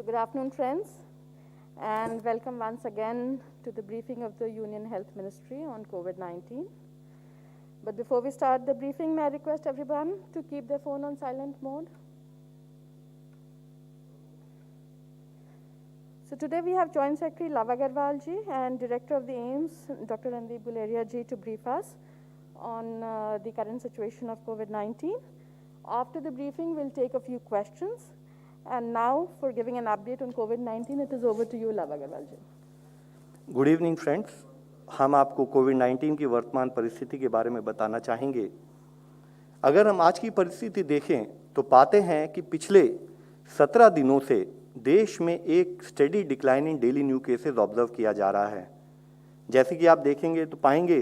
So good afternoon, friends, and welcome once again to the briefing of the Union Health Ministry on COVID-19. But before we start the briefing, may I request everyone to keep their phone on silent mode? So today we have Joint Secretary Love Agarwal ji and Director of the AIIMS, Dr. Randeep Guleria ji, to brief us on the current situation of COVID-19. After the briefing, we'll take a few questions. And now, for giving an update on COVID-19, it is over to you, Love Agarwal ji. Good evening friends, हम आपको कोविड-19 की वर्तमान परिस्थिति के बारे में बताना चाहेंगे। अगर हम आज की परिस्थिति देखें तो पाते हैं कि पिछले 17 दिनों से देश में एक steady decline in daily new cases observe किया जा रहा है। जैसे कि आप देखेंगे तो पाएंगे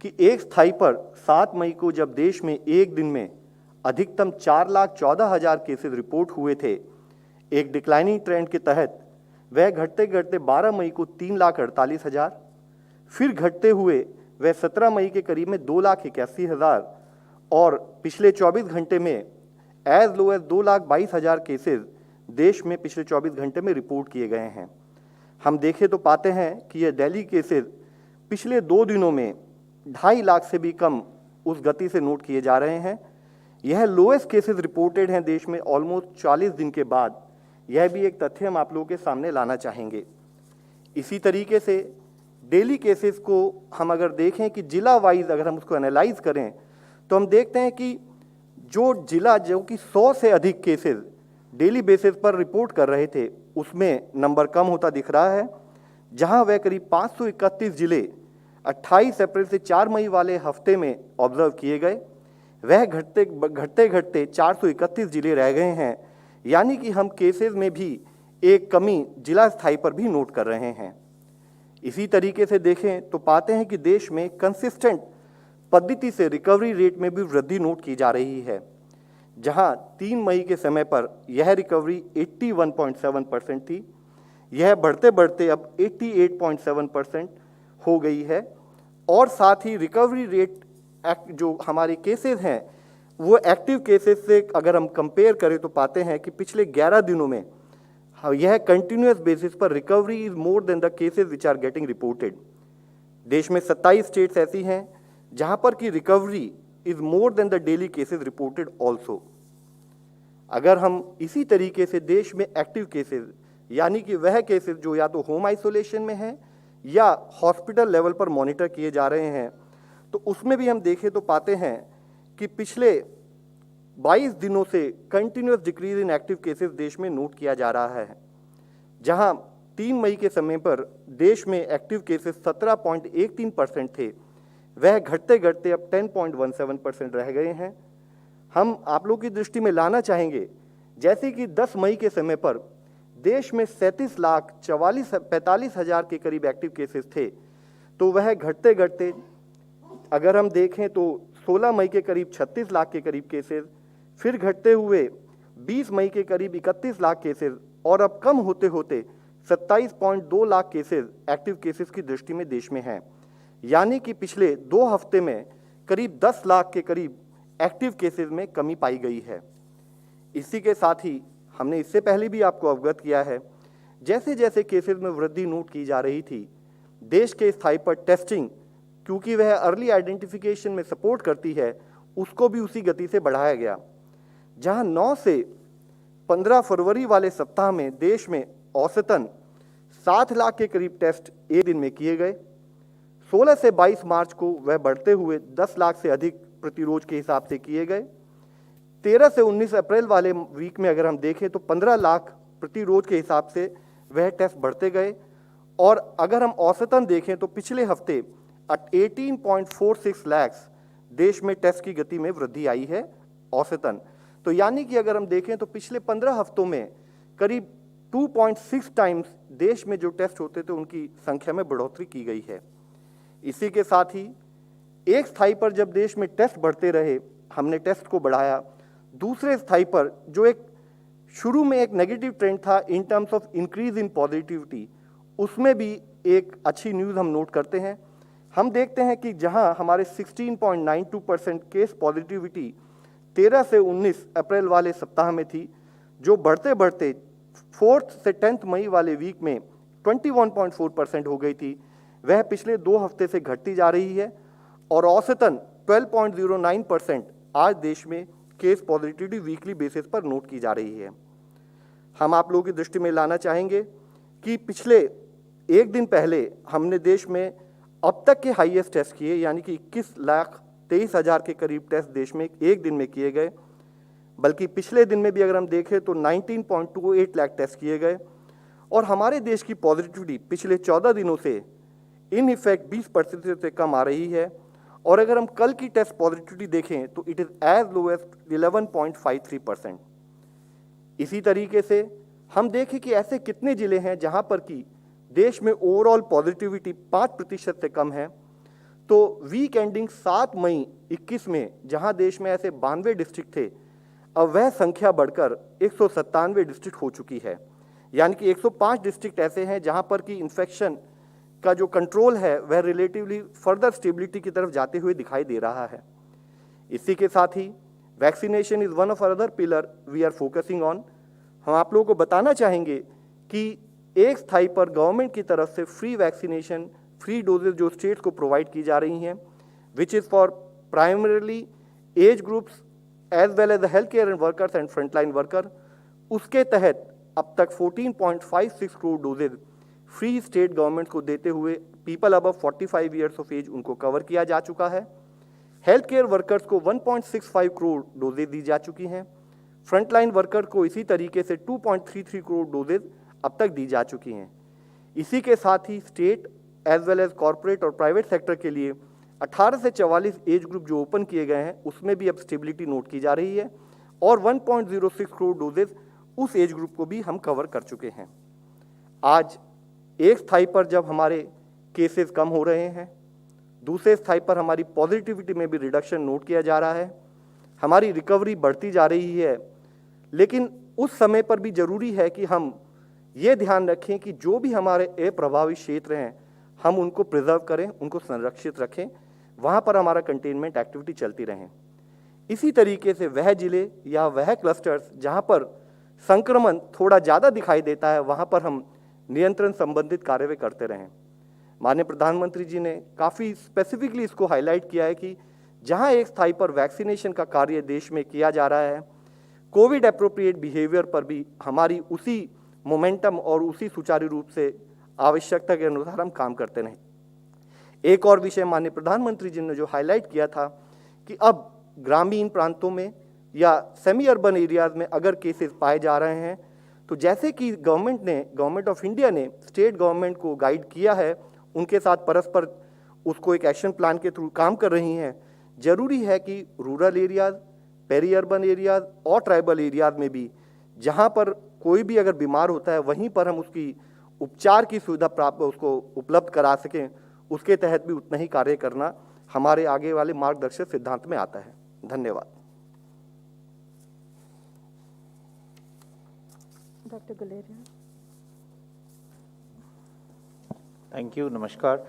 कि एक स्थाई पर 7 मई को जब देश में एक दिन में अधिकतम 4,14,000 केसेस रिपोर्ट हुए थे, एक डिक्लाइनिंग ट्रेंड के तहत वह घटते घटते 12 मई को 3,48,000, फिर घटते हुए वह 17 मई के करीब में 2,81,000 और पिछले 24 घंटे में एज लो एज 2,22,000 केसेस देश में पिछले 24 घंटे में रिपोर्ट किए गए हैं। हम देखें तो पाते हैं कि यह दिल्ली केसेस पिछले 2 दिनों में 2.5 लाख से भी कम उस गति से नोट किए जा रहे हैं। यह लोएस्ट केसेस रिपोर्टेड हैं देश में ऑलमोस्ट 40 दिन के बाद। यह भी एक तथ्य हम आप लोगों के सामने लाना चाहेंगे। इसी तरीके से डेली केसेस को हम अगर देखें कि जिला वाइज अगर हम उसको एनालाइज करें तो हम देखते हैं कि जो जिला जो कि 100 से अधिक केसेस डेली बेसिस पर रिपोर्ट कर रहे थे, उसमें नंबर कम होता दिख रहा है। जहां वह करीब 531 जिले 28 अप्रैल से 4 मई वाले हफ्ते में ऑब्जर्व किए गए, वह घटते घटते 431 जिले रह गए हैं। यानी कि हम केसेस में भी एक कमी जिला स्थाई पर भी नोट कर रहे हैं। इसी तरीके से देखें तो पाते हैं कि देश में कंसिस्टेंट पद्धति से रिकवरी रेट में भी वृद्धि नोट की जा रही है। जहां 3 मई के समय पर यह रिकवरी 81.7% थी, यह बढ़ते बढ़ते अब 88.7% हो गई है। और साथ ही रिकवरी रेट जो हमारे केसेस हैं वो एक्टिव केसेस से अगर हम कंपेयर करें तो पाते हैं कि पिछले 11 दिनों में यह कंटिन्यूअस बेसिस पर recovery is more than the cases which are getting reported. देश में 27 स्टेट्स ऐसी हैं जहां पर कि recovery is more than the daily cases reported also. अगर हम इसी तरीके से देश में एक्टिव केसेस यानी कि वह केसेस जो या तो होम आइसोलेशन में हैं या हॉस्पिटल लेवल पर मॉनिटर किए जा रहे हैं, तो उसमें भी हम देखें तो पाते हैं कि पिछले 22 दिनों से continuous decrease in active cases देश में नोट किया जा रहा है। जहां 3 मई के समय पर देश में एक्टिव केसेस 17.13% थे, वह घटते घटते अब 10.17% रह गए हैं। हम आप लोग की दृष्टि में लाना चाहेंगे जैसे कि 10 मई के समय पर देश में 37,45,000 के करीब एक्टिव केसेस थे, तो वह घटते घटते अगर हम देखें तो 16 मई के करीब 36 लाख के करीब केसेस, फिर घटते हुए 20 मई के करीब 31 लाख केसेस और अब कम होते होते 27.2 लाख केसेस एक्टिव केसेस की दृष्टि में देश में हैं। यानी कि पिछले 2 हफ्ते में करीब 10 लाख के करीब एक्टिव केसेस में कमी पाई गई है। इसी के साथ ही हमने इससे पहले भी आपको अवगत किया है, जैसे जैसे केसेस में वृद्धि नोट की जा रही थी, देश के स्थाई पर टेस्टिंग क्योंकि वह अर्ली आइडेंटिफिकेशन में सपोर्ट करती है, उसको भी उसी गति से बढ़ाया गया। जहां 9 से 15 फरवरी वाले सप्ताह में देश में औसतन 7 लाख के करीब टेस्ट एक दिन में किए गए। 16 से 22 मार्च को वह बढ़ते हुए 10 लाख से अधिक प्रतिरोज के हिसाब से किए गए। 13 से 19 अप्रैल वाले वीक में अगर हम देखें तो 15 लाख प्रतिरोज के हिसाब से वह टेस्ट बढ़ते गए। और अगर हम औसतन देखें तो पिछले हफ्ते 18.46 लाख देश में टेस्ट की गति में वृद्धि आई है औसतन। तो यानी कि अगर हम देखें तो पिछले 15 हफ्तों में करीब 2.6 टाइम्स देश में जो टेस्ट होते थे उनकी संख्या में बढ़ोतरी की गई है। इसी के साथ ही एक स्थाई पर जब देश में टेस्ट बढ़ते रहे, हमने टेस्ट को बढ़ाया। दूसरे स्थाई पर जो एक शुरू में एक नेगेटिव ट्रेंड था इन terms of increase in positivity, उसमें भी एक अच्छी न्यूज़ हम नोट करते हैं। हम देखते हैं कि जहां हमारे 16.92% केस पॉजिटिविटी 13 से 19 अप्रैल वाले सप्ताह में थी, जो बढ़ते बढ़ते 4 से 10 मई वाले वीक में 21.4% हो गई थी, वह पिछले 2 हफ्ते से घटती जा रही है और औसतन 12.09% आज देश में केस पॉजिटिविटी वीकली बेसिस पर नोट की जा रही है। हम आप लोगों की दृष्टि में लाना चाहेंगे कि पिछले एक दिन पहले हमने देश में अब तक के हाईएस्ट टेस्ट किए, यानी कि 21,23,000 के करीब टेस्ट देश में एक दिन में किए गए, बल्कि पिछले दिन में भी अगर हम देखें तो 19.28 लाख टेस्ट किए गए और हमारे देश की पॉजिटिविटी पिछले 14 दिनों से इन इफेक्ट 20% से कम आ रही है और अगर हम कल की टेस्ट पॉजिटिविटी देखें तो it is as low as 11.53%। इसी तरीके से हम देखें कि ऐसे कितने जिले हैं जहां पर कि देश में ओवरऑल पॉजिटिविटी 5% से कम है, तो वीक एंडिंग 7 मई 21 में जहां देश में ऐसे 92 डिस्ट्रिक्ट थे, अब वह संख्या बढ़कर 197 डिस्ट्रिक्ट हो चुकी है, यानी कि 105 डिस्ट्रिक्ट ऐसे हैं जहां पर कि इन्फेक्शन का जो कंट्रोल है वह रिलेटिवली फर्दर स्टेबिलिटी की तरफ जाते हुए दिखाई दे रहा है। इसी के साथ ही vaccination is one of other pillar we are focusing on. हम आप लोगों को बताना चाहेंगे कि एक स्थाई पर गवर्नमेंट की तरफ से फ्री वैक्सीनेशन, फ्री डोजेज जो स्टेट्स को प्रोवाइड की जा रही हैं, which is for primarily age groups as well as the health care and workers and frontline worker, उसके तहत अब तक 14.56 crore doses free state government को देते हुए people above 45 years of age उनको कवर किया जा चुका है। हेल्थ केयर वर्कर्स को 1.65 करोड़ डोजेज दी जा चुकी हैं। फ्रंटलाइन वर्कर को इसी तरीके से 2.33 करोड़ डोजेज अब तक दी जा चुकी हैं। इसी के साथ ही state as well as corporate और प्राइवेट सेक्टर के लिए 18 से 44 एज ग्रुप जो ओपन किए गए हैं उसमें भी अब स्टेबिलिटी नोट की जा रही है और 1.06 करोड़ डोजेज उस एज ग्रुप को भी हम कवर कर चुके हैं। आज एक स्थाई पर जब हमारे केसेस कम हो रहे हैं, दूसरे स्थाई पर हमारी पॉजिटिविटी में भी रिडक्शन नोट किया जा रहा है, हमारी रिकवरी बढ़ती जा रही है, लेकिन उस समय पर भी जरूरी है कि हम ये ध्यान रखें कि जो भी हमारे अप्रभावित क्षेत्र हैं हम उनको प्रिजर्व करें, उनको संरक्षित रखें, वहाँ पर हमारा कंटेनमेंट एक्टिविटी चलती रहें। इसी तरीके से वह जिले या वह क्लस्टर्स जहाँ पर संक्रमण थोड़ा ज़्यादा दिखाई देता है वहाँ पर हम नियंत्रण संबंधित कार्य करते रहें। माननीय प्रधानमंत्री जी ने काफ़ी स्पेसिफिकली इसको हाईलाइट किया है कि जहाँ एक स्थाई पर वैक्सीनेशन का कार्य देश में किया जा रहा है, कोविड एप्रोप्रिएट बिहेवियर पर भी हमारी उसी मोमेंटम और उसी सुचारू रूप से आवश्यकता के अनुसार हम काम करते रहें। एक और विषय माननीय प्रधानमंत्री जी ने जो हाईलाइट किया था कि अब ग्रामीण प्रांतों में या सेमी अर्बन एरियाज में अगर केसेस पाए जा रहे हैं तो जैसे कि गवर्नमेंट ऑफ इंडिया ने स्टेट गवर्नमेंट को गाइड किया है, उनके साथ परस्पर उसको एक एक्शन प्लान के थ्रू काम कर रही हैं। जरूरी है कि rural areas, peri urban areas और ट्राइबल एरियाज में भी जहां पर कोई भी अगर बीमार होता है वहीं पर हम उसकी उपचार की सुविधा प्राप्त उसको उपलब्ध करा सकें, उसके तहत भी उतना ही कार्य करना हमारे आगे वाले मार्गदर्शक सिद्धांत में आता है। धन्यवाद। डॉक्टर गुलेरिया। थैंक यू, नमस्कार।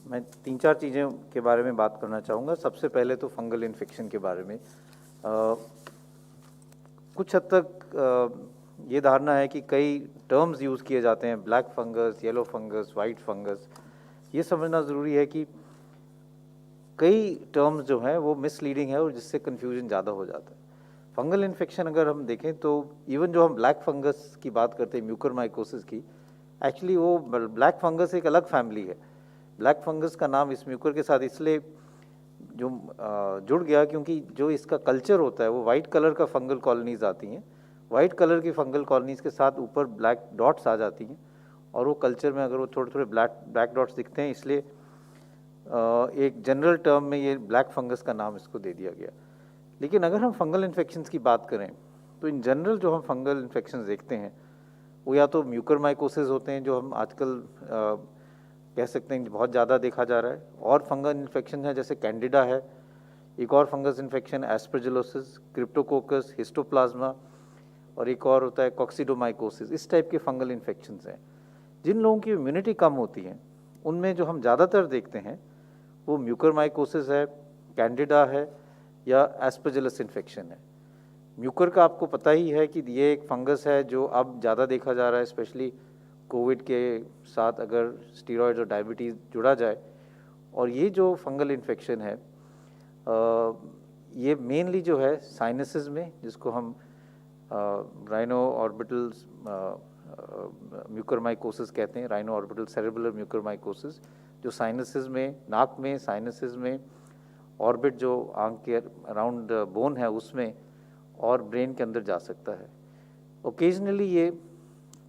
मैं 3-4 चीज़ों के बारे में बात करना चाहूँगा। सबसे पहले तो फंगल इन्फेक्शन के बारे में कुछ हद तक ये धारणा है कि कई टर्म्स यूज़ किए जाते हैं, black fungus, yellow fungus, white fungus. ये समझना ज़रूरी है कि कई टर्म्स जो हैं वो मिसलीडिंग है और जिससे कन्फ्यूजन ज़्यादा हो जाता है। फंगल इन्फेक्शन अगर हम देखें तो इवन जो हम ब्लैक फंगस की बात करते हैं, म्यूकरमाइकोसिस की, एक्चुअली वो ब्लैक फंगस एक अलग फैमिली है। ब्लैक फंगस का नाम इस म्यूकर के साथ इसलिए जो जुड़ गया क्योंकि जो इसका कल्चर होता है वो वाइट कलर का फंगल कॉलोनीज आती हैं। वाइट कलर की फंगल कॉलोनीज के साथ ऊपर ब्लैक डॉट्स आ जाती हैं और वो कल्चर में अगर वो थोड़े थोड़े ब्लैक डॉट्स दिखते हैं, इसलिए एक जनरल टर्म में ये ब्लैक फंगस का नाम इसको दे दिया गया। लेकिन अगर हम फंगल इन्फेक्शंस की बात करें तो इन जनरल जो हम फंगल इन्फेक्शंस देखते हैं वो या तो म्यूकरमाइकोसिस होते हैं, जो हम आजकल कह सकते हैं बहुत ज़्यादा देखा जा रहा है, और फंगल इन्फेक्शन है जैसे कैंडिडा है, एक और fungus infection aspergillosis, Cryptococcus, histoplasma, और एक और होता है कॉक्सिडोमाइकोसिस। इस टाइप के फंगल इन्फेक्शंस हैं। जिन लोगों की इम्यूनिटी कम होती है उनमें जो हम ज़्यादातर देखते हैं वो म्यूकरमाइकोसिस है, कैंडिडा है या एस्परजिलस इन्फेक्शन है। म्यूकर का आपको पता ही है कि ये एक फंगस है जो अब ज़्यादा देखा जा रहा है, स्पेशली कोविड के साथ अगर स्टीरॉयड और डायबिटीज़ जुड़ा जाए। और ये जो फंगल इन्फेक्शन है ये मेनली जो है साइनसेस में, जिसको हम राइनो ऑर्बिटल म्यूकरमाइकोसिस कहते हैं, राइनो ऑर्बिटल सेरेब्रल म्यूकरमाइकोसिस, जो साइनसेस में, नाक में, साइनसेस में, ऑर्बिट जो आंख के अराउंड बोन है उसमें और ब्रेन के अंदर जा सकता है। ओकेजनली ये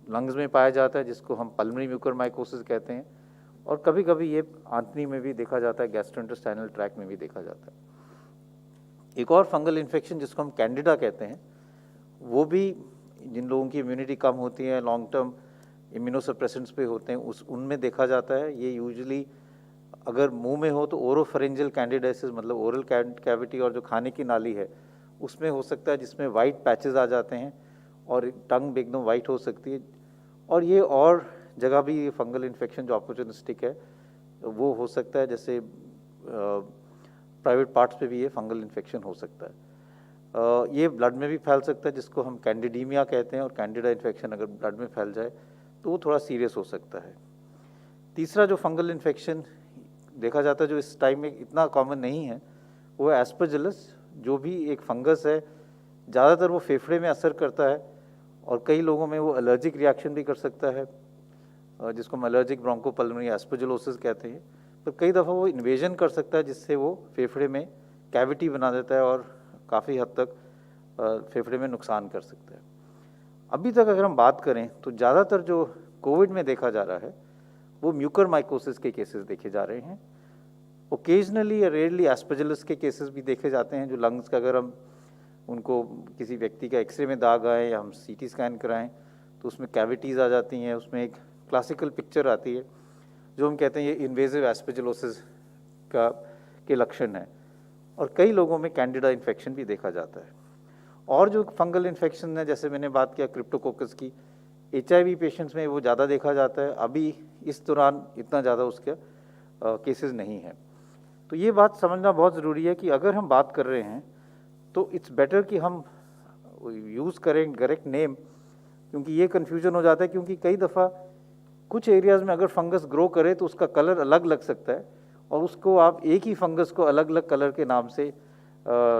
लंग्स में पाया जाता है, जिसको हम पल्मोनरी म्यूकरमाइकोसिस कहते हैं, और कभी कभी ये आंतनी में भी देखा जाता है, गैस्ट्रोइंटेस्टाइनल ट्रैक्ट में भी देखा जाता है। एक और फंगल इन्फेक्शन जिसको हम कैंडिडा कहते हैं, वो भी जिन लोगों की इम्यूनिटी कम होती है, लॉन्ग टर्म इम्यूनोसप्रेसेंट्स पे होते हैं, उनमें देखा जाता है। ये यूजुअली अगर मुंह में हो तो ओरोफेरेंजियल कैंडिडाइसिस, मतलब ओरल कैविटी और जो खाने की नाली है उसमें हो सकता है, जिसमें वाइट पैचेस आ जाते हैं और टंग भी एकदम वाइट हो सकती है। और ये और जगह भी ये फंगल इन्फेक्शन जो अपॉर्चुनिस्टिक है वो हो सकता है, जैसे प्राइवेट पार्ट्स पे भी ये फंगल इन्फेक्शन हो सकता है। ये ब्लड में भी फैल सकता है, जिसको हम कैंडिडीमिया कहते हैं, और कैंडिडा इन्फेक्शन अगर ब्लड में फैल जाए तो वो थोड़ा सीरियस हो सकता है। तीसरा जो फंगल इन्फेक्शन देखा जाता है, जो इस टाइम में इतना कॉमन नहीं है, वो है एस्परजिलस, जो भी एक फंगस है। ज़्यादातर वो फेफड़े में असर करता है और कई लोगों में वो एलर्जिक रिएक्शन भी कर सकता है, जिसको हम एलर्जिक ब्रोंकोपल्मोनरी एस्परजिलोसिस कहते हैं। पर कई दफ़ा वो इन्वेजन कर सकता है, जिससे वो फेफड़े में कैविटी बना देता है और काफ़ी हद तक फेफड़े में नुकसान कर सकता है। अभी तक अगर हम बात करें तो ज़्यादातर जो कोविड में देखा जा रहा है वो म्यूकरमाइकोसिस के केसेस देखे जा रहे हैं। ओकेजनली या रेयरली एस्परजिलस के केसेस भी देखे जाते हैं, जो लंग्स का अगर हम उनको किसी व्यक्ति का एक्सरे में दाग आए या हम सीटी स्कैन कराएं तो उसमें कैविटीज़ आ जाती हैं, उसमें एक क्लासिकल पिक्चर आती है जो हम कहते हैं ये इन्वेजिव एस्परजिलोसिस के लक्षण है। और कई लोगों में कैंडिडा इन्फेक्शन भी देखा जाता है। और जो फंगल इन्फेक्शन है, जैसे मैंने बात किया क्रिप्टोकोकस की, HIV पेशेंट्स में वो ज़्यादा देखा जाता है। अभी इस दौरान इतना ज़्यादा उसके केसेस नहीं है। तो ये बात समझना बहुत ज़रूरी है कि अगर हम बात कर रहे हैं तो इट्स बेटर कि हम यूज़ करें करेक्ट नेम, क्योंकि ये कन्फ्यूजन हो जाता है। क्योंकि कई दफ़ा कुछ एरियाज़ में अगर फंगस ग्रो करे तो उसका कलर अलग लग सकता है, और उसको आप एक ही फंगस को अलग अलग कलर के नाम से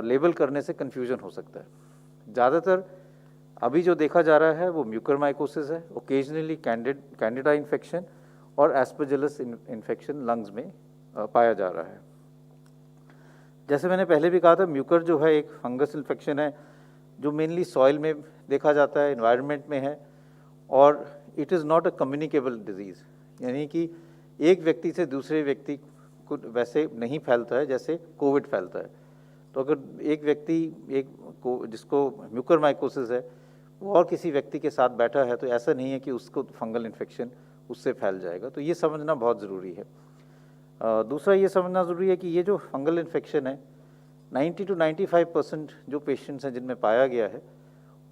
लेबल करने से कन्फ्यूजन हो सकता है। ज़्यादातर अभी जो देखा जा रहा है वो म्यूकरमाइकोसिस है, ओकेजनली कैंडिडा इन्फेक्शन और एस्परजिलस इन्फेक्शन लंग्स में पाया जा रहा है। जैसे मैंने पहले भी कहा था, म्यूकर जो है एक फंगस इन्फेक्शन है जो मेनली सॉइल में देखा जाता है, एनवायरनमेंट में है, और it is not a communicable disease, यानी कि एक व्यक्ति से दूसरे व्यक्ति को वैसे नहीं फैलता है जैसे कोविड फैलता है। तो अगर एक व्यक्ति जिसको म्यूकरमाइकोसिस है वो और किसी व्यक्ति के साथ बैठा है तो ऐसा नहीं है कि उसको फंगल इन्फेक्शन उससे फैल जाएगा। तो ये समझना बहुत ज़रूरी है। दूसरा ये समझना ज़रूरी है कि ये जो फंगल इन्फेक्शन है 90 to 95% जो पेशेंट्स हैं जिनमें पाया गया है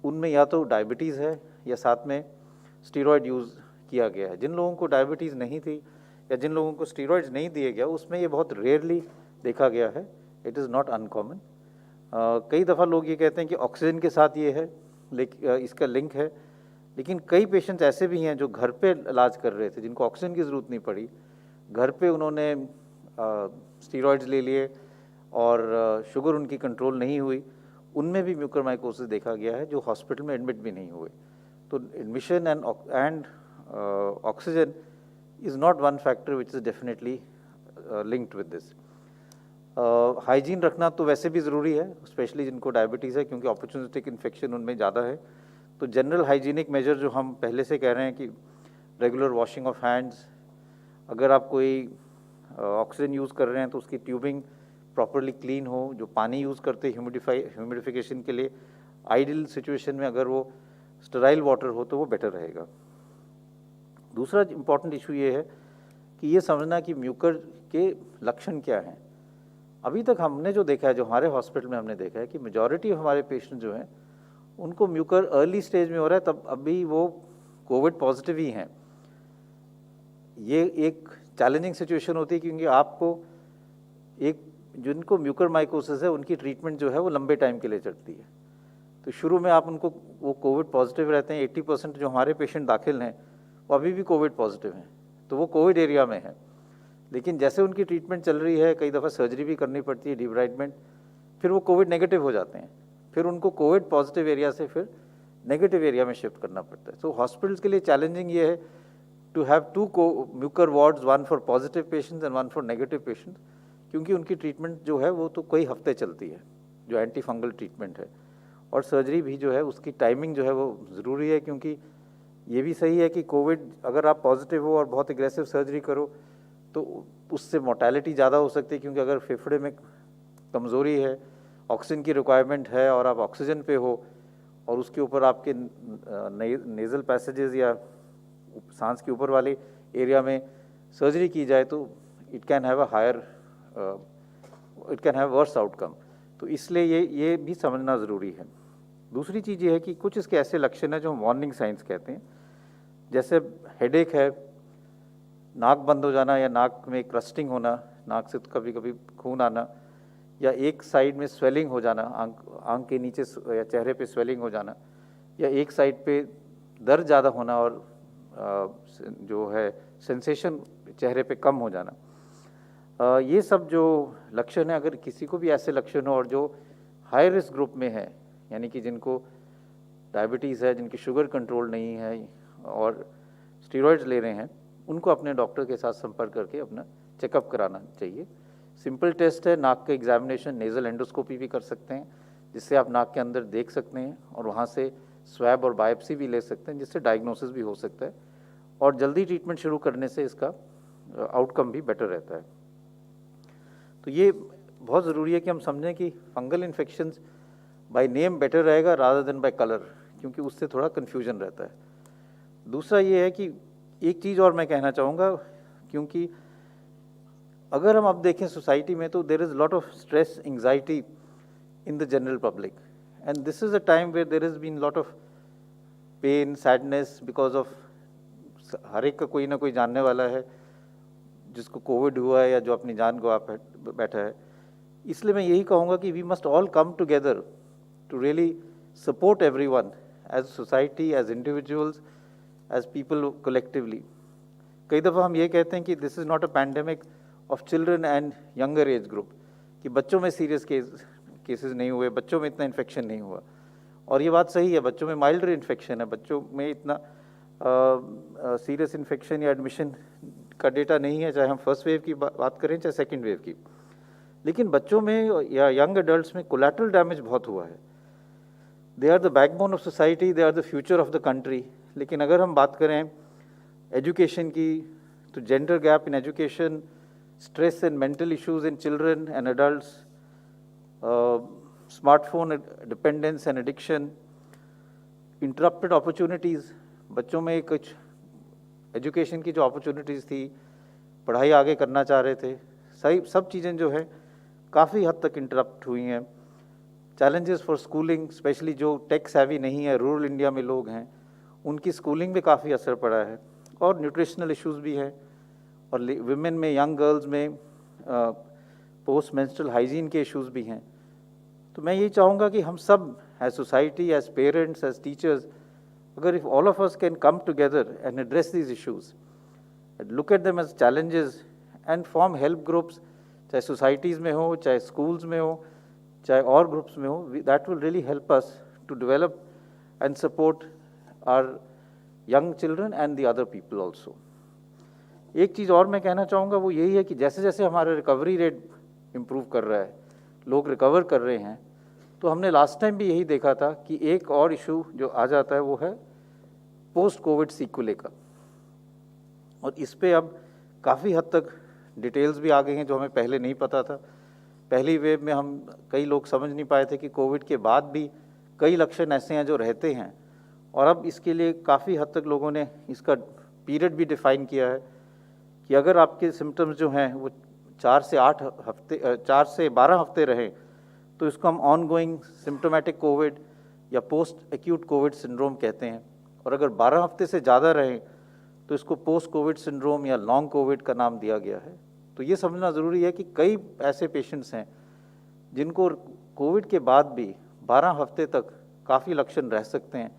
उनमें या तो डायबिटीज़ है या साथ में स्टीरॉयड यूज़ किया गया है। जिन लोगों को डायबिटीज़ नहीं थी या जिन लोगों को स्टीरॉयड्स नहीं दिए गया उसमें ये बहुत रेयरली देखा गया है, इट इज़ नॉट अनकॉमन। कई दफ़ा लोग ये कहते हैं कि ऑक्सीजन के साथ ये है, लेकिन इसका लिंक है, लेकिन कई पेशेंट्स ऐसे भी हैं जो घर पे इलाज कर रहे थे, जिनको ऑक्सीजन की ज़रूरत नहीं पड़ी, घर पे उन्होंने स्टीरॉयड्स ले लिए और शुगर उनकी कंट्रोल नहीं हुई, उनमें भी म्यूकरमाइकोसिस देखा गया है, जो हॉस्पिटल में एडमिट भी नहीं हुए। तो admission and oxygen is not one factor which is definitely linked with this. Hygiene रखना तो वैसे भी ज़रूरी है, स्पेशली जिनको डायबिटीज़ है, क्योंकि अपॉर्चुनिस्टिक इन्फेक्शन उनमें ज़्यादा है। तो जनरल हाइजीनिक मेजर जो हम पहले से कह रहे हैं कि रेगुलर वॉशिंग ऑफ हैंड्स, अगर आप कोई ऑक्सीजन यूज़ कर रहे हैं तो उसकी ट्यूबिंग प्रॉपरली क्लीन हो, जो पानी यूज़ करते हैं ह्यूमिडिफिकेशन के लिए, आइडियल सिचुएशन में अगर वो स्टेराइल वाटर हो तो वो बेटर रहेगा। दूसरा इम्पॉर्टेंट इशू ये है कि ये समझना कि म्यूकर के लक्षण क्या हैं। अभी तक हमने जो देखा है, जो हमारे हॉस्पिटल में हमने देखा है कि मेजॉरिटी हमारे पेशेंट जो हैं उनको म्यूकर अर्ली स्टेज में हो रहा है, तब अभी वो कोविड पॉजिटिव ही हैं। ये एक चैलेंजिंग सिचुएशन होती है, क्योंकि आपको जिनको म्यूकरमाइकोसिस है उनकी ट्रीटमेंट जो है वो लंबे टाइम के लिए चलती है। तो शुरू में आप उनको, वो कोविड पॉजिटिव रहते हैं, 80% जो हमारे पेशेंट दाखिल हैं वो अभी भी कोविड पॉजिटिव हैं, तो वो कोविड एरिया में है। लेकिन जैसे उनकी ट्रीटमेंट चल रही है, कई दफ़ा सर्जरी भी करनी पड़ती है, डिब्राइडमेंट, फिर वो कोविड नेगेटिव हो जाते हैं, फिर उनको कोविड पॉजिटिव एरिया से फिर नेगेटिव एरिया में शिफ्ट करना पड़ता है। तो हॉस्पिटल्स के लिए चैलेंजिंग ये है to have 2 mucor wards, 1 for positive patients and 1 for negative patients, क्योंकि उनकी ट्रीटमेंट जो है वो तो कई हफ्ते चलती है, जो एंटी फंगल ट्रीटमेंट है, और सर्जरी भी जो है उसकी टाइमिंग जो है वो ज़रूरी है, क्योंकि ये भी सही है कि कोविड अगर आप पॉजिटिव हो और बहुत एग्रेसिव सर्जरी करो तो उससे मोर्टेलिटी ज़्यादा हो सकती है, क्योंकि अगर फेफड़े में कमज़ोरी है, ऑक्सीजन की रिक्वायरमेंट है और आप ऑक्सीजन पे हो और उसके ऊपर आपके नेज़ल पैसेजेस या सांस के ऊपर वाले एरिया में सर्जरी की जाए तो it can have worse outcome. तो इसलिए ये भी समझना ज़रूरी है। दूसरी चीज़ ये है कि कुछ इसके ऐसे लक्षण हैं जो हम वार्निंग साइंस कहते हैं, जैसे हेडेक है, नाक बंद हो जाना या नाक में क्रस्टिंग होना, नाक से कभी कभी खून आना, या एक साइड में स्वेलिंग हो जाना, आंख के नीचे या चेहरे पे स्वेलिंग हो जाना, या एक साइड पे दर्द ज़्यादा होना और जो है सेंसेशन चेहरे पे कम हो जाना, ये सब जो लक्षण है, अगर किसी को भी ऐसे लक्षण हो और जो हाई रिस्क ग्रुप में है, यानी कि जिनको डायबिटीज़ है, जिनकी शुगर कंट्रोल नहीं है और स्टेरॉइड्स ले रहे हैं, उनको अपने डॉक्टर के साथ संपर्क करके अपना चेकअप कराना चाहिए। सिंपल टेस्ट है, नाक का एग्जामिनेशन, नेज़ल एंडोस्कोपी भी कर सकते हैं, जिससे आप नाक के अंदर देख सकते हैं और वहाँ से स्वैब और बायोप्सी भी ले सकते हैं, जिससे डायग्नोसिस भी हो सकता है और जल्दी ट्रीटमेंट शुरू करने से इसका आउटकम भी बेटर रहता है। तो ये बहुत ज़रूरी है कि हम समझें कि fungal infections by name better रहेगा रादर देन बाय कलर, क्योंकि उससे थोड़ा कन्फ्यूजन रहता है। दूसरा ये है कि एक चीज़ और मैं कहना चाहूँगा, क्योंकि अगर हम अब देखें सोसाइटी में तो there is lot of stress, anxiety in the general public, and this is a time where there is been lot of pain, sadness because of, हर एक का कोई ना कोई जानने वाला है जिसको कोविड हुआ है या जो अपनी जान गवा बैठा है। इसलिए मैं यही कहूँगा कि we must all come together to really support everyone as society, as individuals, as people collectively. कई दफ़ा हम ये कहते हैं कि this is not a pandemic of children and younger age group, कि बच्चों में सीरियस केसेस नहीं हुए, बच्चों में इतना इन्फेक्शन नहीं हुआ, और ये बात सही है, बच्चों में माइल्डर इन्फेक्शन है, बच्चों में इतना सीरियस इन्फेक्शन या एडमिशन का डेटा नहीं है, चाहे हम फर्स्ट वेव की बात करें चाहे सेकेंड वेव की। लेकिन बच्चों में या यंग एडल्ट्स में कोलैटरल डैमेज बहुत हुआ है। They are the backbone of society, they are the future of the country. लेकिन अगर हम बात करें एजुकेशन की, तो gender gap in education, stress and mental issues in children and adults, smartphone dependence and addiction, interrupted opportunities, बच्चों में कुछ एजुकेशन की जो अपॉर्चुनिटीज़ थी, पढ़ाई आगे करना चाह रहे थे, सही सब चीज़ें जो है काफ़ी हद तक इंटरप्ट हुई हैं। चैलेंजेस फॉर स्कूलिंग, स्पेशली जो टेक सेवी नहीं है, रूरल इंडिया में लोग हैं, उनकी स्कूलिंग में काफ़ी असर पड़ा है, और न्यूट्रिशनल इश्यूज़ भी हैं, और विमेन में, यंग गर्ल्स में पोस्ट मेंस्ट्रुअल हाइजीन के इश्यूज़ भी हैं। तो मैं यही चाहूँगा कि हम सब as society, as parents, as teachers, अगर if all of us can come together and address these issues, look at them as challenges and form help groups, चाहे सोसाइटीज़ में हो, चाहे स्कूल्स में हो, चाहे और ग्रुप्स में हो, that will really help us to develop and support our young children and the other people also. एक चीज़ और मैं कहना चाहूँगा, वो यही है कि जैसे जैसे हमारा रिकवरी रेट इम्प्रूव कर रहा है, लोग रिकवर कर रहे हैं, तो हमने लास्ट टाइम भी यही देखा था कि एक और इशू जो आ जाता है वो है पोस्ट कोविड सीक्वले का, और इस पे अब काफ़ी हद तक डिटेल्स भी आ गई हैं जो हमें पहले नहीं पता था। पहली वेव में हम कई लोग समझ नहीं पाए थे कि कोविड के बाद भी कई लक्षण ऐसे हैं जो रहते हैं, और अब इसके लिए काफ़ी हद तक लोगों ने इसका पीरियड भी डिफ़ाइन किया है कि अगर आपके सिम्टम्स जो हैं वो 4 से 12 हफ्ते रहें तो इसको हम ऑन गोइंग सिम्टोमेटिक कोविड या पोस्ट एक्यूट कोविड सिंड्रोम कहते हैं, और अगर 12 हफ्ते से ज़्यादा रहें तो इसको पोस्ट कोविड सिंड्रोम या लॉन्ग कोविड का नाम दिया गया है। तो ये समझना ज़रूरी है कि कई ऐसे पेशेंट्स हैं जिनको कोविड के बाद भी 12 हफ्ते तक काफ़ी लक्षण रह सकते हैं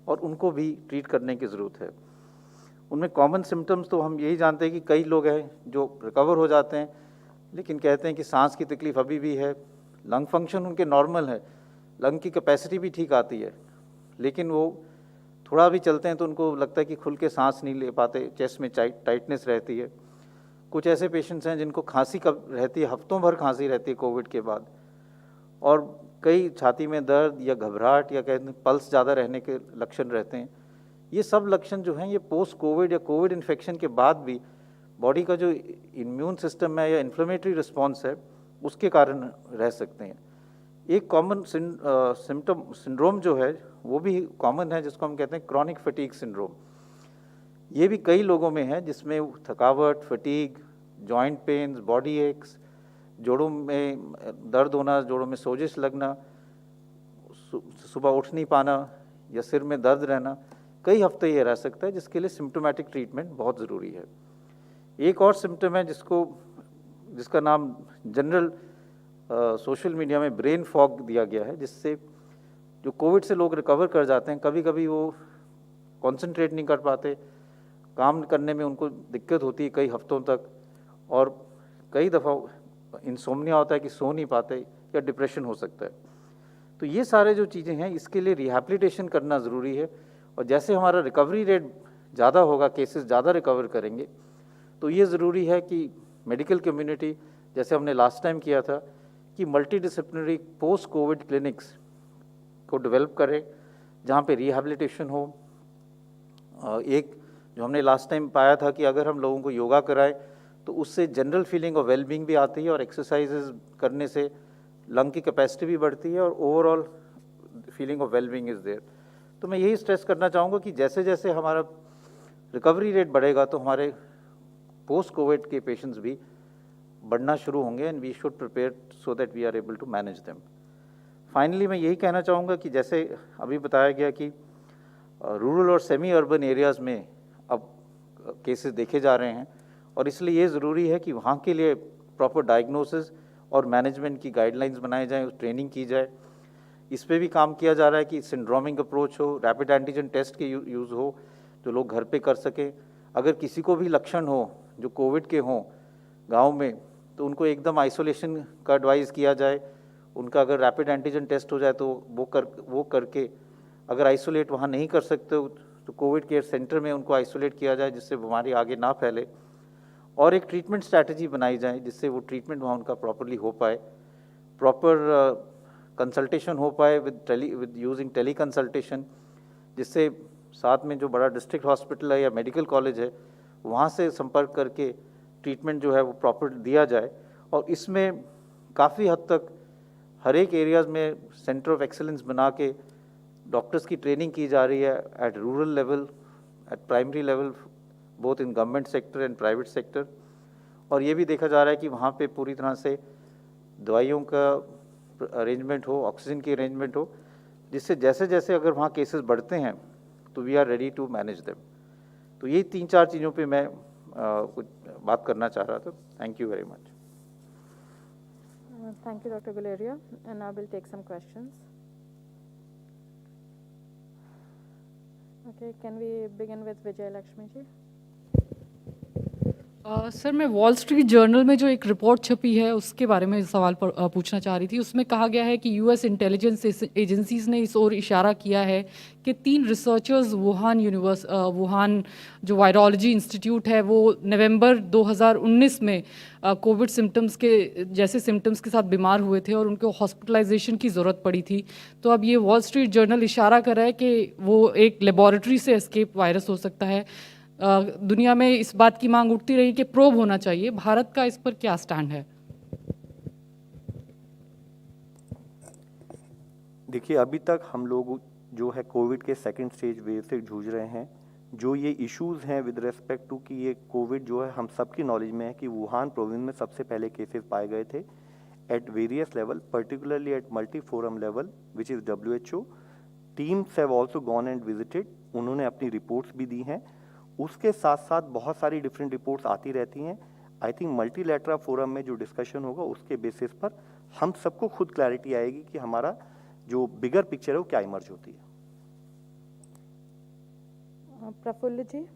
और उनको भी ट्रीट करने की ज़रूरत है। उनमें कॉमन सिम्टम्स तो हम यही जानते हैं कि कई लोग हैं जो रिकवर हो जाते हैं लेकिन कहते हैं कि सांस की तकलीफ़ अभी भी है, लंग फंक्शन उनके नॉर्मल है, लंग की कैपेसिटी भी ठीक आती है, लेकिन वो थोड़ा भी चलते हैं तो उनको लगता है कि खुल के सांस नहीं ले पाते, चेस्ट में टाइटनेस रहती है। कुछ ऐसे पेशेंट्स हैं जिनको खांसी कब रहती है, हफ्तों भर खांसी रहती है कोविड के बाद, और कई छाती में दर्द या घबराहट या कहते हैं पल्स ज़्यादा रहने के लक्षण रहते हैं। ये सब लक्षण जो हैं ये पोस्ट कोविड या कोविड इन्फेक्शन के बाद भी बॉडी का जो इम्यून सिस्टम है या इन्फ्लेमेटरी रिस्पॉन्स है उसके कारण रह सकते हैं। एक कॉमन सिंड्रोम जो है वो भी कॉमन है जिसको हम कहते हैं क्रॉनिक फटीग सिंड्रोम। ये भी कई लोगों में है जिसमें थकावट, fatigue, joint pains, body aches, जोड़ों में दर्द होना, जोड़ों में सोजिश लगना, सुबह उठ नहीं पाना या सिर में दर्द रहना, कई हफ्ते ये रह सकता है, जिसके लिए सिम्टोमेटिक ट्रीटमेंट बहुत ज़रूरी है। एक और सिम्टम है जिसका नाम जनरल सोशल मीडिया में ब्रेन फॉग दिया गया है, जिससे जो कोविड से लोग रिकवर कर जाते हैं, कभी कभी वो कंसंट्रेट नहीं कर पाते, काम करने में उनको दिक्कत होती है कई हफ्तों तक, और कई दफ़ा इंसोम्निया होता है कि सो नहीं पाते, या डिप्रेशन हो सकता है। तो ये सारे जो चीज़ें हैं इसके लिए रिहैबिलिटेशन करना ज़रूरी है, और जैसे हमारा रिकवरी रेट ज़्यादा होगा, केसेस ज़्यादा रिकवर करेंगे, तो ये ज़रूरी है कि मेडिकल कम्युनिटी, जैसे हमने लास्ट टाइम किया था, कि multi disciplinary post Covid clinics को डेवलप करें जहाँ पे रिहैबिलिटेशन हो। एक जो हमने लास्ट टाइम पाया था कि अगर हम लोगों को योगा कराएं तो उससे जनरल फीलिंग ऑफ वेलबींग भी आती है, और एक्सरसाइजेज करने से लंग की कैपेसिटी भी बढ़ती है और overall feeling of wellbeing is there. तो मैं यही स्ट्रेस करना चाहूँगा कि जैसे जैसे हमारा रिकवरी रेट बढ़ेगा तो हमारे पोस्ट कोविड के पेशेंट्स भी बढ़ना शुरू होंगे, and we should prepare so that we are able to manage them. Finally मैं यही कहना चाहूँगा कि जैसे अभी बताया गया कि रूरल और सेमी अर्बन एरियाज़ में अब केसेस देखे जा रहे हैं, और इसलिए ये ज़रूरी है कि वहाँ के लिए प्रॉपर डायग्नोसिस और मैनेजमेंट की गाइडलाइंस बनाए जाएँ, ट्रेनिंग की जाए। इस पे भी काम किया जा रहा है कि सिंड्रोमिक अप्रोच हो, रैपिड एंटीजन टेस्ट के यूज़ हो जो लोग घर पे कर सकें। अगर किसी को भी लक्षण हो जो कोविड के हों गांव में, तो उनको एकदम आइसोलेशन का एडवाइस किया जाए। उनका अगर रैपिड एंटीजन टेस्ट हो जाए तो वो करके, अगर आइसोलेट वहाँ नहीं कर सकते तो कोविड केयर सेंटर में उनको आइसोलेट किया जाए, जिससे बीमारी आगे ना फैले, और एक ट्रीटमेंट स्ट्रैटेजी बनाई जाए जिससे वो ट्रीटमेंट वहाँ उनका प्रॉपरली हो पाए, प्रॉपर कंसल्टेशन हो पाए विद यूजिंग टेली कंसल्टेशन, जिससे साथ में जो बड़ा डिस्ट्रिक्ट हॉस्पिटल है या मेडिकल कॉलेज है वहाँ से संपर्क करके ट्रीटमेंट जो है वो प्रॉपर दिया जाए। और इसमें काफ़ी हद तक हर एक एरियाज़ में सेंटर ऑफ एक्सेलेंस बना के डॉक्टर्स की ट्रेनिंग की जा रही है at rural level, at primary level, both in government sector and private sector. और ये भी देखा जा रहा है कि वहाँ पे पूरी तरह से दवाइयों का अरेंजमेंट हो, ऑक्सीजन की अरेंजमेंट हो, जिससे जैसे जैसे अगर वहाँ केसेस बढ़ते हैं तो we are ready to manage them. तो ये 3-4 चीज़ों पे मैं कुछ बात करना चाह रहा था। Thank you very much. Thank you, Dr. Guleria, and now we'll take some questions. Okay, can we begin with Vijay Lakshmi ji? Sir मैं वॉल स्ट्रीट जर्नल में जो एक रिपोर्ट छपी है उसके बारे में सवाल पूछना चाह रही थी। उसमें कहा गया है कि यूएस इंटेलिजेंस एजेंसीज ने इस ओर इशारा किया है कि 3 रिसर्चर्स वुहान जो वायरोलॉजी इंस्टीट्यूट है वो नवंबर 2019 में कोविड सिम्टम्स के साथ बीमार हुए थे और उनको हॉस्पिटलाइजेशन की ज़रूरत पड़ी थी। तो अब ये वॉल स्ट्रीट जर्नल इशारा कर रहा है कि वो एक लेबॉरेटरी से एस्केप वायरस हो सकता है। दुनिया में इस बात की मांग उठती रही कि प्रोब होना चाहिए। भारत का इस पर क्या स्टैंड है? देखिए, अभी तक हम लोग जो है कोविड के सेकंड स्टेज वेव से जूझ रहे हैं। जो ये इश्यूज हैं विद रिस्पेक्ट टू कि ये कोविड जो है हम सबकी नॉलेज में है कि वुहान प्रोविंस में सबसे पहले केसेस पाए गए थे at various level, particularly at multi forum level which is WHO। Teams have also gone and visited, उन्होंने अपनी रिपोर्ट्स भी दी हैं। उसके साथ साथ बहुत सारी डिफरेंट रिपोर्ट्स आती रहती हैं। आई थिंक मल्टीलैटरल फोरम में जो डिस्कशन होगा उसके बेसिस पर हम सबको खुद क्लैरिटी आएगी कि हमारा जो बिगर पिक्चर है वो क्या इमर्ज होती है। प्रफुल्ल जी।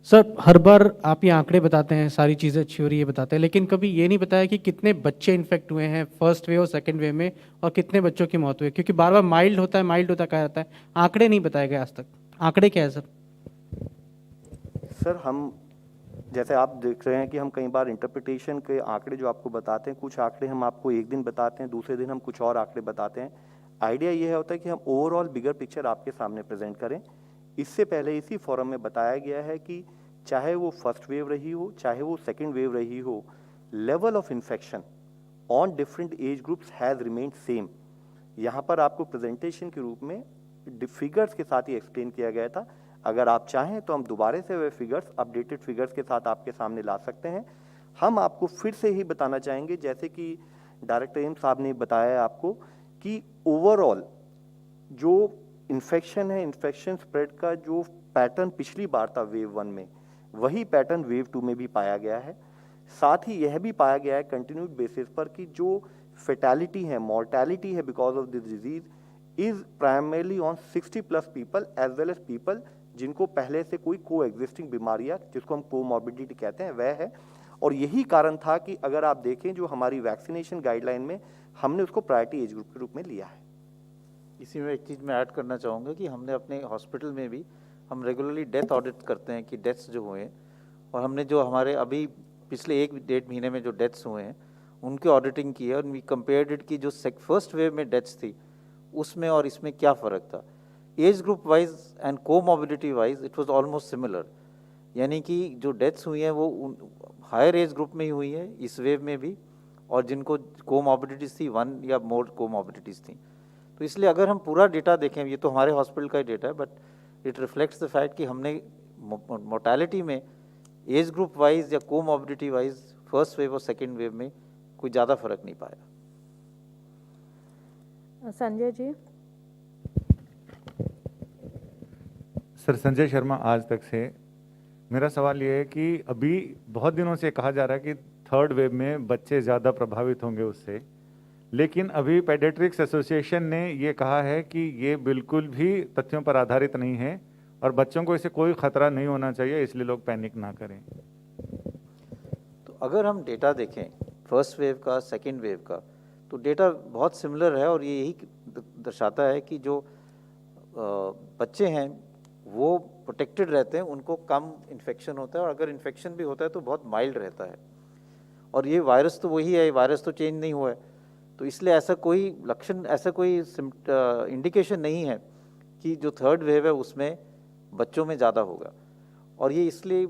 सर, हर बार आप ये आंकड़े बताते हैं, सारी चीज़ें अच्छी हो रही है बताते हैं, लेकिन कभी ये नहीं बताया कि कितने बच्चे इन्फेक्ट हुए हैं फर्स्ट वेव और सेकंड वेव में, और कितने बच्चों की मौत हुई है, क्योंकि बार बार माइल्ड होता है कहा जाता है, आंकड़े नहीं बताए गए आज तक। आंकड़े क्या है सर? सर, हम जैसे आप देख रहे हैं कि हम कई बार इंटरप्रिटेशन के आंकड़े जो आपको बताते हैं, कुछ आंकड़े हम आपको एक दिन बताते हैं, दूसरे दिन हम कुछ और आंकड़े बताते हैं। आइडिया ये होता है कि हम ओवरऑल बिगर पिक्चर आपके सामने प्रेजेंट करें। इससे पहले इसी फोरम में बताया गया है कि चाहे वो फर्स्ट वेव रही हो, चाहे वो सेकेंड वेव रही हो, level of infection on different age groups has remained same. यहाँ पर आपको प्रेजेंटेशन के रूप में फिगर्स के साथ ही एक्सप्लेन किया गया था। अगर आप चाहें तो हम दोबारा से वे फिगर्स अपडेटेड फिगर्स के साथ आपके सामने ला सकते हैं। हम आपको फिर से ही बताना चाहेंगे, जैसे कि डायरेक्टर एम्स साहब ने बताया आपको, कि ओवरऑल जो इन्फेक्शन है, इन्फेक्शन स्प्रेड का जो पैटर्न पिछली बार था वेव 1 में, वही पैटर्न वेव 2 में भी पाया गया है। साथ ही यह भी पाया गया है कंटिन्यूड बेसिस पर कि जो फेटालिटी है, मॉर्टैलिटी है because of this disease is primarily on 60+ people as well as people जिनको पहले से कोई को एग्जिस्टिंग बीमारियां, जिसको हम कोमॉर्बिडिटी कहते हैं, वह है। और यही कारण था कि अगर आप देखें जो हमारी वैक्सीनेशन गाइडलाइन में हमने उसको प्रायोरिटी एज ग्रुप के रूप में लिया है। इसी में एक चीज़ मैं ऐड करना चाहूँगा कि हमने अपने हॉस्पिटल में भी हम रेगुलरली डेथ ऑडिट करते हैं कि डेथ्स जो हुए हैं, और हमने जो हमारे अभी पिछले 1-1.5 महीने में जो डेथ्स हुए हैं उनकी ऑडिटिंग की है, और वी कंपेयर्ड इट कि जो फर्स्ट वेव में डेथ्स थी उसमें और इसमें क्या फ़र्क था। Age group wise and comorbidity wise it was almost similar, यानी कि जो डेथ्स हुई हैं वो हायर एज ग्रुप में ही हुई है इस वेव में भी, और जिनको कोमॉर्बिडिटीज़ थी 1 या मोर कोमॉर्बिडिटीज़ थी। तो इसलिए अगर हम पूरा डेटा देखें, ये तो हमारे हॉस्पिटल का ही डेटा है, but it reflects the fact कि हमने मोर्टालिटी में एज ग्रुप वाइज या कोमॉर्बिडिटी वाइज फर्स्ट वेव और सेकेंड वेव में कोई ज़्यादा फर्क नहीं पाया। संजय जी। सर, संजय शर्मा आज तक से। मेरा सवाल ये है कि अभी बहुत दिनों से कहा जा रहा है कि थर्ड वेव में बच्चे ज़्यादा प्रभावित होंगे उससे, लेकिन अभी पेडियाट्रिक्स एसोसिएशन ने ये कहा है कि ये बिल्कुल भी तथ्यों पर आधारित नहीं है और बच्चों को इससे कोई खतरा नहीं होना चाहिए, इसलिए लोग पैनिक ना करें। तो अगर हम डेटा देखें फर्स्ट वेव का, सेकेंड वेव का, तो डेटा बहुत सिमिलर है, और ये यही दर्शाता है कि जो बच्चे हैं वो प्रोटेक्टेड रहते हैं, उनको कम इन्फेक्शन होता है, और अगर इन्फेक्शन भी होता है तो बहुत माइल्ड रहता है। और ये वायरस तो वही है, वायरस तो चेंज नहीं हुआ है, तो इसलिए ऐसा कोई लक्षण, ऐसा कोई इंडिकेशन नहीं है कि जो थर्ड वेव है उसमें बच्चों में ज़्यादा होगा। और ये इसलिए,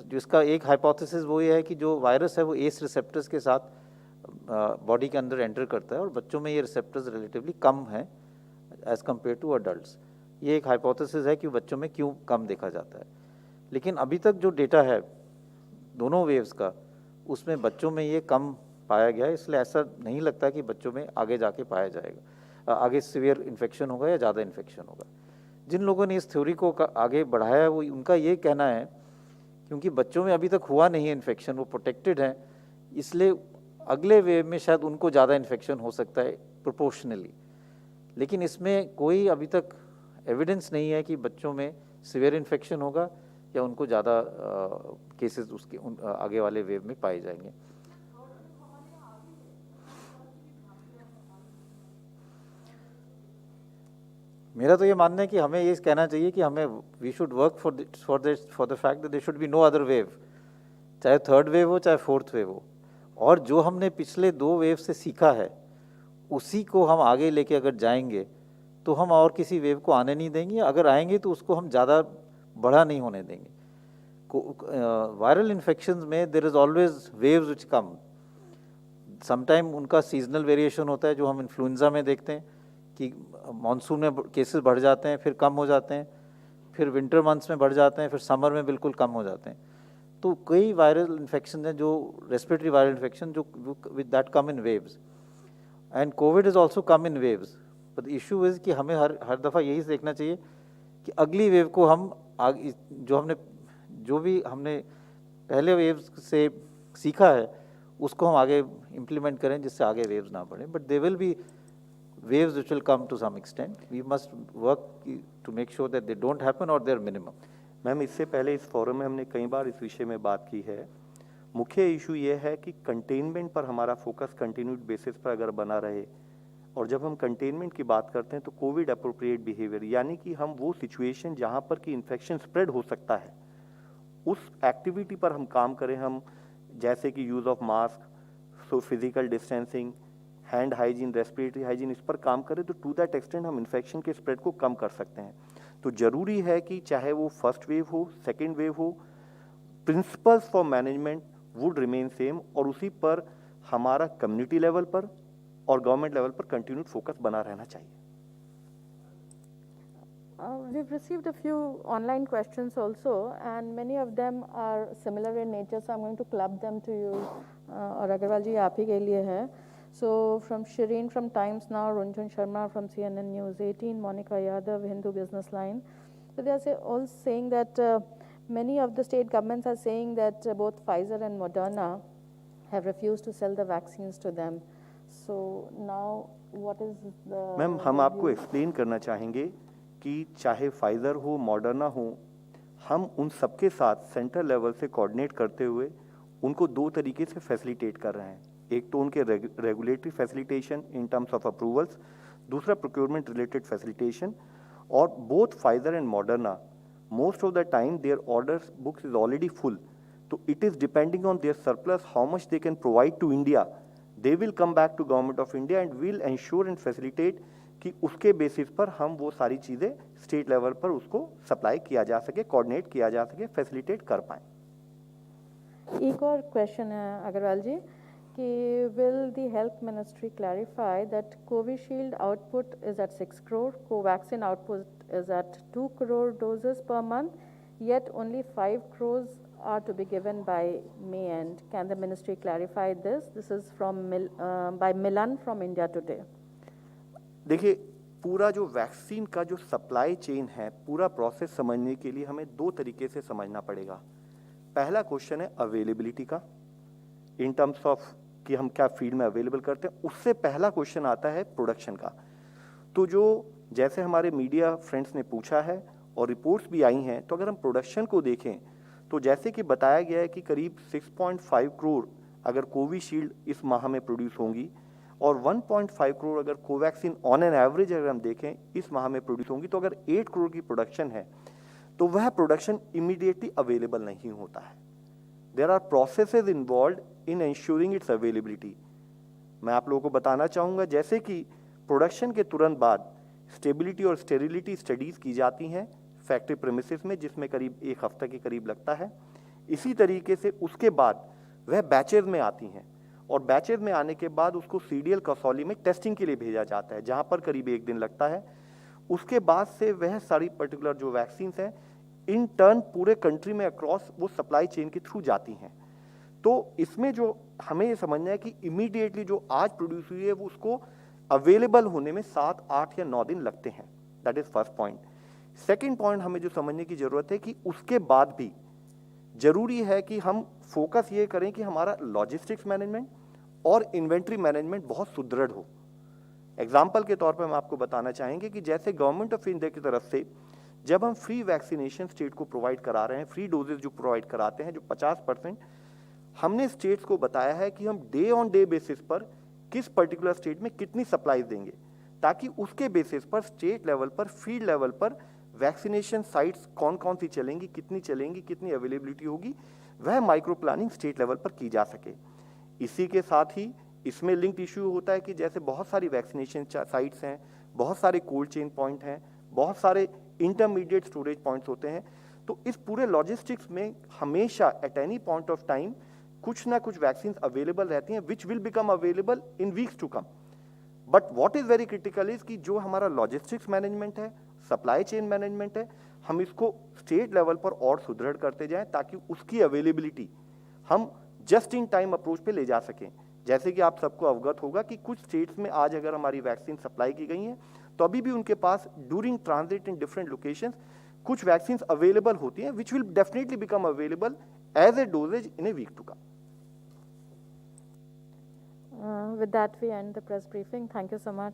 जिसका एक हाइपोथेसिस वो ये है कि जो वायरस है वो एस रिसेप्टर्स के साथ बॉडी के अंदर एंटर करता है, और बच्चों में ये रिसेप्टर्स रिलेटिवली कम हैं एज़ कम्पेयर टू अडल्ट्स। ये एक हाइपोथेसिस है कि बच्चों में क्यों कम देखा जाता है। लेकिन अभी तक जो डेटा है दोनों वेव्स का, उसमें बच्चों में ये कम पाया गया है, इसलिए ऐसा नहीं लगता कि बच्चों में आगे जाके पाया जाएगा, आगे सीवियर इन्फेक्शन होगा या ज़्यादा इन्फेक्शन होगा। जिन लोगों ने इस थ्योरी को आगे बढ़ाया है वो, उनका ये कहना है क्योंकि बच्चों में अभी तक हुआ नहीं है इन्फेक्शन, वो प्रोटेक्टेड हैं, इसलिए अगले वेव में शायद उनको ज़्यादा इन्फेक्शन हो सकता है प्रोपोर्शनली। लेकिन इसमें कोई अभी तक एविडेंस नहीं है कि बच्चों में सीवियर इन्फेक्शन होगा या उनको ज़्यादा केसेस उसके आगे वाले वेव में पाए जाएंगे। मेरा तो ये मानना है कि हमें ये कहना चाहिए कि हमें we should work for the fact that there should be no other wave, चाहे थर्ड वेव हो चाहे फोर्थ वेव हो, और जो हमने पिछले 2 वेव से सीखा है उसी को हम आगे लेके अगर जाएंगे तो हम और किसी वेव को आने नहीं देंगे, अगर आएंगे तो उसको हम ज़्यादा बड़ा नहीं होने देंगे। वायरल इन्फेक्शंस में there is always waves which come, sometime उनका सीजनल वेरिएशन होता है, जो हम इन्फ्लुएंजा में देखते हैं कि मानसून में केसेस बढ़ जाते हैं, फिर कम हो जाते हैं, फिर विंटर मंथ्स में बढ़ जाते हैं, फिर समर में बिल्कुल कम हो जाते हैं। तो कई वायरल इन्फेक्शन हैं जो रेस्पिरेटरी वायरल इन्फेक्शन जो with that come in waves, and Covid is also come in waves. But issue is कि हमें हर दफ़ा यही देखना चाहिए कि अगली वेव को हम जो भी हमने पहले वेव से सीखा है उसको हम आगे इम्प्लीमेंट करें जिससे आगे वेव्स ना बढ़े. But they will be waves which will come to some extent. We must work to make sure that they don't happen or they're minimum. Ma'am, इससे पहले इस फोरम में हमने कई बार इस विषय में बात की है. मुख्य इशू ये है कि कंटेनमेंट पर हमारा फोकस कंटिन्यूड बेसिस पर अगर बना रहे, और जब हम कंटेनमेंट की बात करते हैं तो कोविड अप्रोप्रिएट बिहेवियर, यानी कि हम वो सिचुएशन जहाँ पर कि इन्फेक्शन स्प्रेड हो सकता है उस एक्टिविटी पर हम काम करें. हम जैसे कि use of mask, so physical distancing, hand hygiene, respiratory hygiene, इस पर काम करें तो टू दैट एक्सटेंट हम इन्फेक्शन के स्प्रेड को कम कर सकते हैं. तो ज़रूरी है कि चाहे वो फर्स्ट वेव हो, सेकेंड वेव हो, principles for management would remain same, और उसी पर हमारा कम्युनिटी लेवल पर और गवर्नमेंट लेवल पर कंटिन्यूड फोकस बना रहना चाहिए. We've received a few online questions also, and many of them are similar in nature, so I'm going to club them to you. और अग्रवाल जी आप ही के लिए है. So from Shireen from Times Now, Runjhun Sharma from CNN News 18, Monica Yadav, Hindu Business Line. So they are all saying that many of the state governments are saying that both Pfizer and Moderna have refused to sell the vaccines to them. So now what is the... ma'am, हम आपको explain करना चाहेंगे कि चाहे Pfizer हो, Moderna हो, हम उन सबके साथ सेंट्रल लेवल से कोऑर्डिनेट करते हुए उनको दो तरीके से फैसिलिटेट कर रहे हैं. एक तो उनके regulatory facilitation in terms of approvals, दूसरा प्रोक्योरमेंट रिलेटेड फैसिलिटेशन. और both Pfizer and Moderna most of the time their orders books is already full. तो it is depending on their surplus how much they can provide to India. They will come back to government of India and will ensure and facilitate कि उसके basis पर हम वो सारी चीज़ें state level पर उसको सप्लाई किया जा सके, कोऑर्डिनेट किया जा सके, फैसिलिटेट कर पाएँ. एक और क्वेश्चन है अग्रवाल जी कि will the health ministry clarify that Covishield output is at 6 crore, Covaxin output is at 2 crore doses per month, yet only 5 crores are to be given by May end. Can the ministry clarify this? This is from by Milan from India Today. देखिए, पूरा जो vaccine का जो supply chain है, पूरा process समझने के लिए हमें दो तरीके से समझना पड़ेगा. पहला क्वेश्चन है अवेलेबिलिटी का, इन टर्म्स ऑफ कि हम क्या फील्ड में अवेलेबल करते हैं. उससे पहला क्वेश्चन आता है प्रोडक्शन का. तो जो जैसे हमारे मीडिया फ्रेंड्स ने पूछा है और रिपोर्ट्स भी आई हैं, तो अगर हम प्रोडक्शन को देखें तो जैसे कि बताया गया है कि करीब 6.5 करोड़ अगर कोविशील्ड इस माह में प्रोड्यूस होंगी और 1.5 करोड़ अगर कोवैक्सीन ऑन एन एवरेज अगर हम देखें इस माह में प्रोड्यूस होंगी, तो अगर 8 करोड़ की प्रोडक्शन है तो वह प्रोडक्शन इमीडिएटली अवेलेबल नहीं होता है. There are processes involve in ensuring its availability. मैं आप लोगों को बताना चाहूँगा जैसे कि प्रोडक्शन के तुरंत बाद स्टेबिलिटी और स्टेरिलिटी स्टडीज़ की जाती हैं फैक्ट्री प्रेमिसेस में, जिसमें करीब 1 हफ्ता के करीब लगता है. इसी तरीके से उसके बाद वह बैचेज में आती हैं और बैचेज में आने के बाद उसको सीडीएल कसौली में टेस्टिंग के लिए भेजा जाता है, जहाँ पर करीब 1 दिन लगता है. उसके बाद से वह सारी पर्टिकुलर जो वैक्सीन्स हैं इन टर्न पूरे कंट्री में अक्रॉस वो सप्लाई चेन के थ्रू जाती हैं. तो इसमें जो हमें ये समझना है कि इमीडिएटली जो आज प्रोड्यूस हुई है वो उसको अवेलेबल होने में 7, 8 या 9 दिन लगते हैं. That is first point. Second point हमें जो समझने की जरूरत है कि उसके बाद भी जरूरी है कि हम फोकस ये करें कि हमारा लॉजिस्टिक्स मैनेजमेंट और इन्वेंट्री मैनेजमेंट बहुत सुदृढ़ हो. एग्जाम्पल के तौर पर हम आपको बताना चाहेंगे कि जैसे गवर्नमेंट ऑफ इंडिया की तरफ से जब हम फ्री वैक्सीनेशन स्टेट को प्रोवाइड करा रहे हैं, फ्री डोजेज जो प्रोवाइड कराते हैं जो 50%, हमने स्टेट्स को बताया है कि हम डे ऑन डे बेसिस पर किस पर्टिकुलर स्टेट में कितनी सप्लाईज देंगे, ताकि उसके बेसिस पर स्टेट लेवल पर, फील्ड लेवल पर वैक्सीनेशन साइट्स कौन कौन सी चलेंगी, कितनी अवेलेबिलिटी होगी, वह माइक्रो प्लानिंग स्टेट लेवल पर की जा सके. इसी के साथ ही इसमें लिंक्ड इशू होता है कि जैसे बहुत सारी वैक्सीनेशन साइट्स हैं, बहुत सारे कोल्ड चेन पॉइंट हैं, बहुत सारे इंटरमीडिएट स्टोरेज पॉइंट्स होते हैं. तो इस पूरे लॉजिस्टिक्स में हमेशा at any point of time कुछ ना कुछ वैक्सीन अवेलेबल रहती हैं which will become available in weeks to come. But what is very critical is कि जो हमारा लॉजिस्टिक्स मैनेजमेंट है, सप्लाई चेन मैनेजमेंट है, हम इसको स्टेट लेवल पर और सुदृढ़ करते जाएं ताकि उसकी अवेलेबिलिटी हम जस्ट इन टाइम अप्रोच पे ले जा सकें. जैसे कि आप सबको अवगत होगा कि कुछ स्टेट्स में आज अगर हमारी वैक्सीन सप्लाई की गई हैं तो अभी भी उनके पास during transit in different locations कुछ वैक्सीन अवेलेबल होती हैं which will definitely become available as a doses in a week to come. With that, we end the press briefing. Thank you so much.